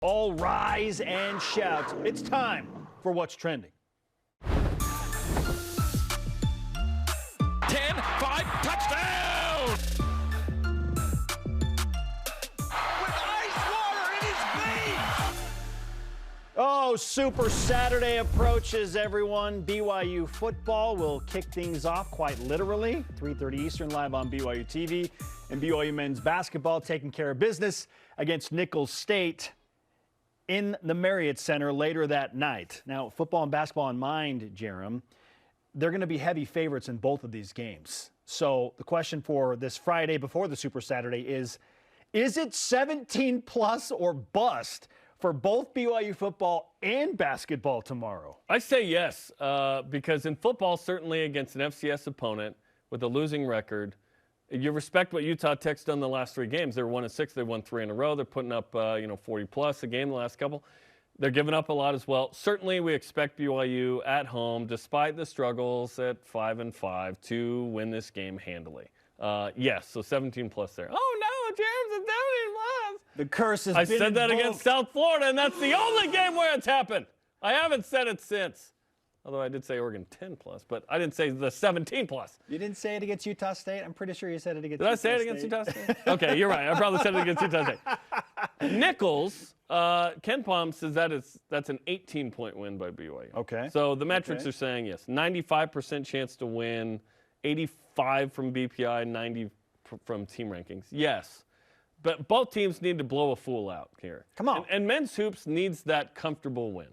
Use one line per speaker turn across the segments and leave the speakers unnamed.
All rise and shout. It's time for What's Trending.
10, 5, touchdown!
With ice water in his veins!
Oh, Super Saturday approaches, everyone. BYU football will kick things off quite literally. 3:30 Eastern, live on BYUtv. And BYU men's basketball taking care of business against Nicholls State in the Marriott Center later that night. Now, football and basketball in mind, Jarom, they're going to be heavy favorites in both of these games. So the question for this Friday before the Super Saturday is it 17 plus or bust for both BYU football and basketball tomorrow?
I say yes, because in football, certainly against an FCS opponent with a losing record, you respect what Utah Tech's done the last 3 games. They were 1-6. They won 3 in a row. They're putting up 40 plus a game the last couple. They're giving up a lot as well. Certainly, we expect BYU at home, despite the struggles at 5-5, to win this game handily. Yes, so 17 plus there. Oh no, James, it's 17 plus.
The curse has
I
been
said that
invoked.
against South Florida, and that's the only game where it's happened. I haven't said it since. Although I did say Oregon 10 plus, but I didn't say the 17 plus.
You didn't say it against Utah State? I'm pretty sure you said it against
Did
Utah
I say it
State.
against Utah State? Okay, you're right. I probably said it against Utah State. Nicholls, Ken Palm says that's an 18-point win by BYU.
Okay.
So the metrics are saying, yes, 95% chance to win, 85 from BPI, 90 from team rankings. Yes. But both teams need to blow a fool out here.
Come on.
And men's hoops needs that comfortable win.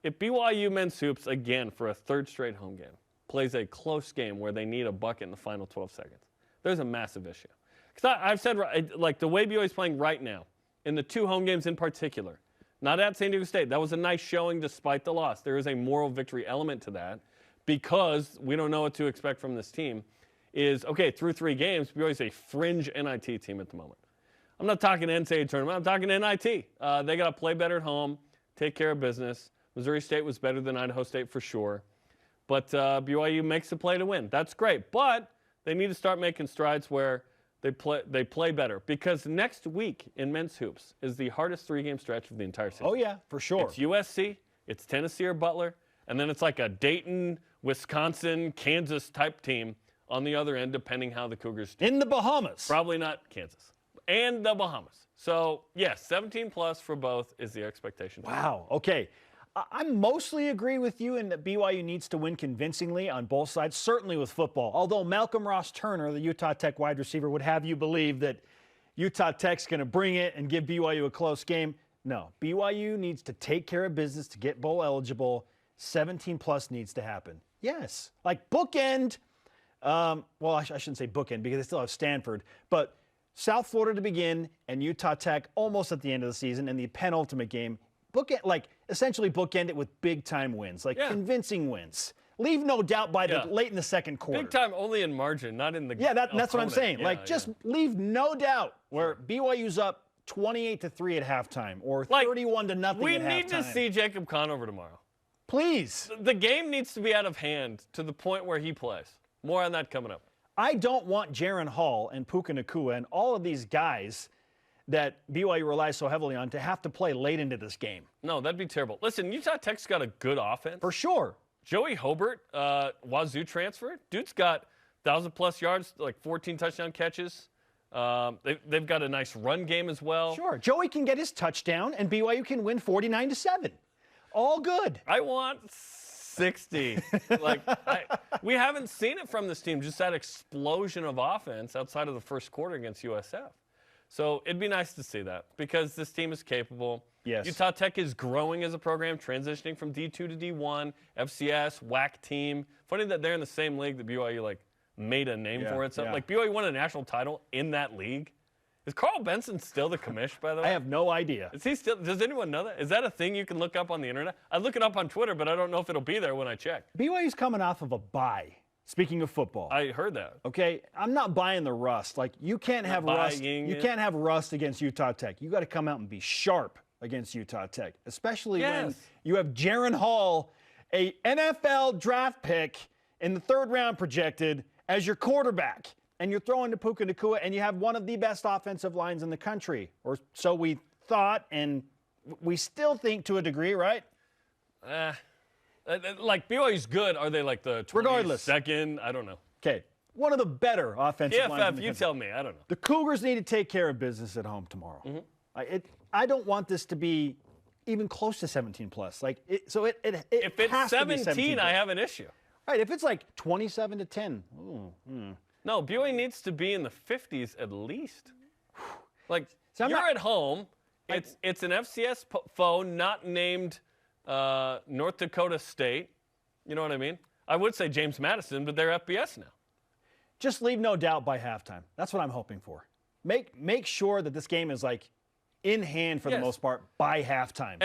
If BYU men's hoops, again, for a 3rd straight home game, plays a close game where they need a bucket in the final 12 seconds, there's a massive issue. Because I've said, like, the way BYU's playing right now, in the 2 home games in particular, not at San Diego State, that was a nice showing despite the loss. There is a moral victory element to that because we don't know what to expect from this team. Okay, through 3 games, BYU's a fringe NIT team at the moment. I'm not talking NCAA tournament. I'm talking NIT. They got to play better at home, take care of business. Missouri State was better than Idaho State for sure. But BYU makes the play to win. That's great. But they need to start making strides where they play better. Because next week in men's hoops is the hardest 3-game stretch of the entire season.
Oh, yeah, for sure.
It's USC, it's Tennessee or Butler, and then it's like a Dayton, Wisconsin, Kansas type team on the other end, depending how the Cougars do.
In the Bahamas.
Probably not Kansas. And the Bahamas. So, yes, 17 plus for both is the expectation.
Wow. Okay. I mostly agree with you in that BYU needs to win convincingly on both sides, certainly with football. Although Malcolm Ross Turner, the Utah Tech wide receiver, would have you believe that Utah Tech's going to bring it and give BYU a close game. No, BYU needs to take care of business to get bowl eligible. 17 plus needs to happen. Yes. Like bookend. Well, I shouldn't say bookend because they still have Stanford. But South Florida to begin and Utah Tech almost at the end of the season and the penultimate game. Essentially bookend it with big-time wins, convincing wins. Leave no doubt by the late in the second quarter.
Big time only in margin, not in the
that's what I'm saying. Just leave no doubt where BYU's up 28-3 at halftime or 31-0 at halftime.
We need to see Jacob Conover tomorrow.
Please.
The game needs to be out of hand to the point where he plays. More on that coming up.
I don't want Jaron Hall and Puka Nacua and all of these guys that BYU relies so heavily on to have to play late into this game.
No, that'd be terrible. Listen, Utah Tech's got a good offense.
For sure.
Joey Hobart, Wazoo transfer. Dude's got 1,000-plus yards, like 14 touchdown catches. They've got a nice run game as well.
Sure. Joey can get his touchdown, and BYU can win 49-7. All good.
I want 60. We haven't seen it from this team, just that explosion of offense outside of the first quarter against USF. So it'd be nice to see that because this team is capable.
Yes.
Utah Tech is growing as a program, transitioning from D2 to D1, FCS, WAC team. Funny that they're in the same league that BYU made a name for itself. BYU won a national title in that league. Is Carl Benson still the commish, by the way?
I have no idea.
Is he still? Does anyone know that? Is that a thing you can look up on the internet? I look it up on Twitter, but I don't know if it'll be there when I check.
BYU's coming off of a bye. Speaking of football.
I heard that.
Okay, I'm not buying the rust. You can't have rust. You can't have rust against Utah Tech. You got to come out and be sharp against Utah Tech, especially when you have Jaron Hall, a NFL draft pick in the 3rd round projected as your quarterback. And you're throwing to Puka Nacua, and you have one of the best offensive lines in the country, or so we thought, and we still think to a degree, right?
Like BYU's good. Are they like the 22nd?
Regardless.
I don't know.
Okay. One of the better offensive lines.
PFF, you tell me. I don't know.
The Cougars need to take care of business at home tomorrow. I don't want this to be even close to 17 plus. Like so it
if it's
has to be
17, I have an issue.
Right. If it's like 27 to 10.
No, BYU needs to be in the 50s at least. Like
So
you're at home. It's an FCS foe, not named North Dakota State. You know what I mean? I would say James Madison, but they're FBS now.
Just leave no doubt by halftime. That's what I'm hoping for. Make sure that this game is like in hand for the most part by halftime.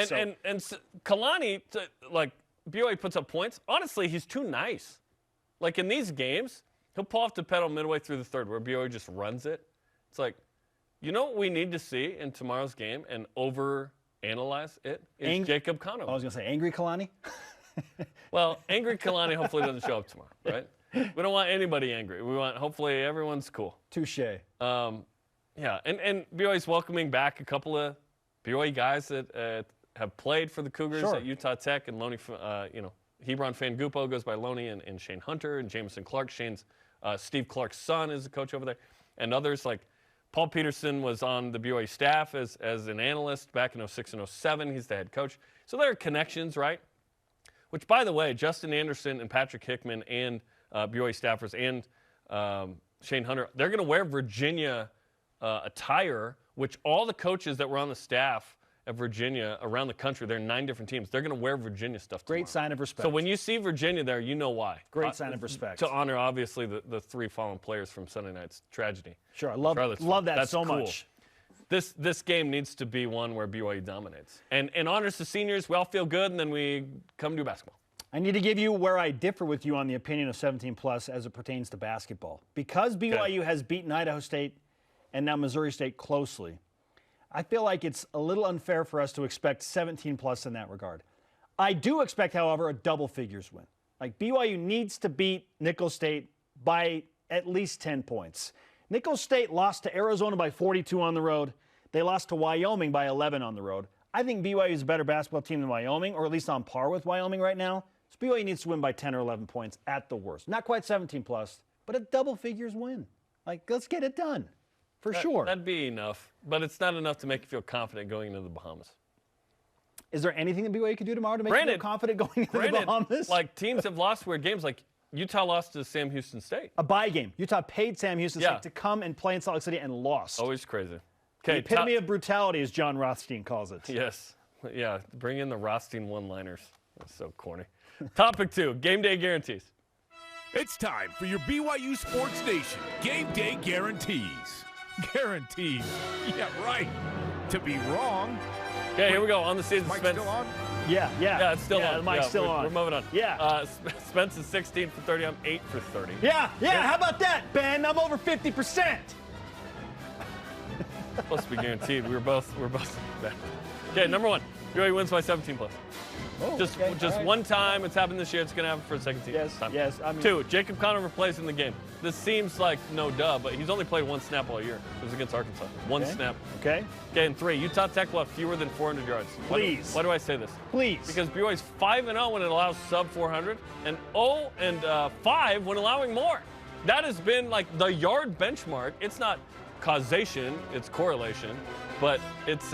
And Kalani, like BYU puts up points. Honestly, he's too nice. Like in these games, he'll pull off the pedal midway through the third where BYU just runs it. It's like, you know what we need to see in tomorrow's game and over-analyze it is Jacob Conover.
I was going to say angry Kalani.
Well, angry Kalani hopefully doesn't show up tomorrow, right? We don't want anybody angry. We want hopefully everyone's cool.
Touché.
Yeah, and BYU's welcoming back a couple of BYU guys that have played for the Cougars at Utah Tech, and Loney, Hebron Fangupo goes by Loney, and Shane Hunter and Jamison Clark. Shane's Steve Clark's son is the coach over there, and others like Paul Peterson was on the BYU staff as an analyst back in 06 and 07. He's the head coach. So there are connections, right? Which, by the way, Justin Anderson and Patrick Hickman and BYU staffers and Shane Hunter, they're going to wear Virginia attire, which all the coaches that were on the staff at Virginia around the country, there are 9 different teams, they're going to wear Virginia stuff tomorrow.
Great sign of respect.
So when you see Virginia there, you know why.
Great sign of respect.
To honor, obviously, the 3 fallen players from Sunday night's tragedy.
Sure, I love that
That's
so
cool.
much.
This game needs to be one where BYU dominates. And honors the seniors, we all feel good, and then we come do basketball.
I need to give you where I differ with you on the opinion of 17 plus as it pertains to basketball. Because BYU has beaten Idaho State and now Missouri State closely, I feel like it's a little unfair for us to expect 17 plus in that regard. I do expect, however, a double figures win. Like BYU needs to beat Nicholls State by at least 10 points. Nicholls State lost to Arizona by 42 on the road. They lost to Wyoming by 11 on the road. I think BYU is a better basketball team than Wyoming, or at least on par with Wyoming right now. So BYU needs to win by 10 or 11 points at the worst. Not quite 17 plus, but a double figures win. Like, let's get it done. For sure.
That'd be enough, but it's not enough to make you feel confident going into the Bahamas.
Is there anything that BYU could do tomorrow to make you feel confident going into the Bahamas?
Like, teams have lost weird games. Like, Utah lost to Sam Houston State.
A bye game. Utah paid Sam Houston State to come and play in Salt Lake City and lost.
Always crazy.
The epitome of brutality, as John Rothstein calls it.
Yes. Yeah, bring in the Rothstein one-liners. That's so corny. Topic 2, game day guarantees.
It's time for your BYU Sports Nation Game Day Guarantees. Guaranteed. Yeah, right. To be wrong.
Okay, here we go. On the season,
Mike's
Spence.
still on?
Yeah,
it's still on.
The mic's still on.
We're moving on.
Yeah.
Spence is 16 for 30. I'm 8 for 30.
Yeah. How about that, Ben? I'm over 50%.
Supposed to be guaranteed. We're both bad. Okay, number 1. BYU wins by 17 plus.
Oh,
just
right.
one time. It's happened this year. It's going to happen for a second team.
Yes. I mean,
2, Jacob Conover plays in the game. This seems like no duh, but he's only played 1 snap all year. It was against Arkansas. One snap.
Okay.
Okay, and 3, Utah Tech will have fewer than 400 yards.
Please.
Why do I say this?
Please.
Because BYU's 5-0 when it allows sub 400, and 0-5 when allowing more. That has been like the yard benchmark. It's not causation, it's correlation. But it's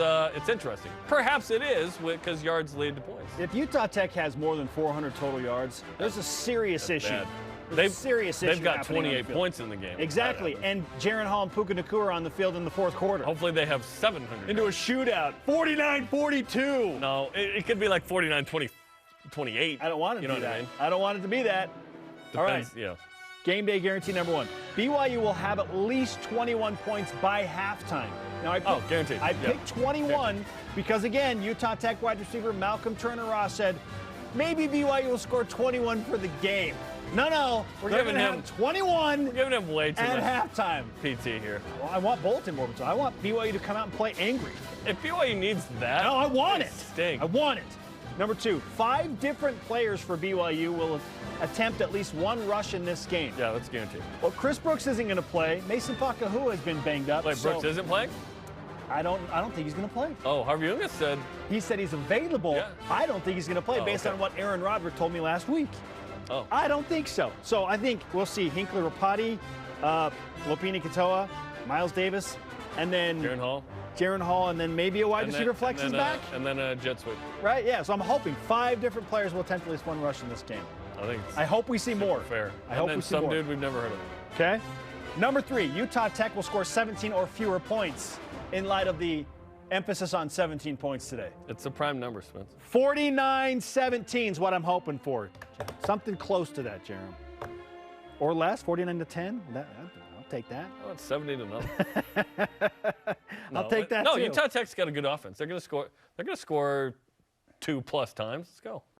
interesting. Perhaps it is because yards lead to points.
If Utah Tech has more than 400 total yards, there's a serious issue.
Bad.
They've
got 28 points in the game.
Exactly. And Jaron Hall and Puka Nacua on the field in the 4th quarter.
Hopefully they have 700.
Into a shootout. 49-42.
No, it could be like 49-28.
I don't want it to be that.
I mean?
I don't want it to be that.
Depends,
all right.
Yeah.
Game day guarantee number 1. BYU will have at least 21 points by halftime. Now,
guaranteed.
I picked 21 because, again, Utah Tech wide receiver Malcolm Turner-Ross said maybe BYU will score 21 for the game. No, we're giving him 21
We're giving him way too much
at halftime.
PT here.
Well, I want Bolton more. I want BYU to come out and play angry.
If BYU needs that,
No, I want it.
Stink.
I want it. Number 2, 5 different players for BYU will attempt at least 1 rush in this game.
Yeah, that's guaranteed.
Well, Chris Brooks isn't going to play. Mason Fakahua has been banged up.
Wait, Brooks isn't playing?
I don't think he's going to play.
Oh, Harvey Ungas said.
He said he's available.
Yeah.
I don't think he's going to play based on what Aaron Roderick told me last week.
Oh.
I don't think so. So I think we'll see Hinkler Rapati, Lopini Katoa, Miles Davis, and then Jaron Hall, and then maybe a wide receiver flex is back.
And then a jet sweep.
Right, yeah. So I'm hoping 5 different players will attempt at least 1 rush in this game.
I
hope we see more.
Fair.
I hope we see more.
Some dude we've never heard of.
Okay. Number 3, Utah Tech will score 17 or fewer points in light of the emphasis on 17 points today.
It's a prime number, Spence.
49-17 is what I'm hoping for. Something close to that, Jarom. Or less, 49-10. I'll take that.
Oh, it's 70-0.
I'll take that
No,
too.
Utah Tech's got a good offense. They're going to score 2+ times. Let's go.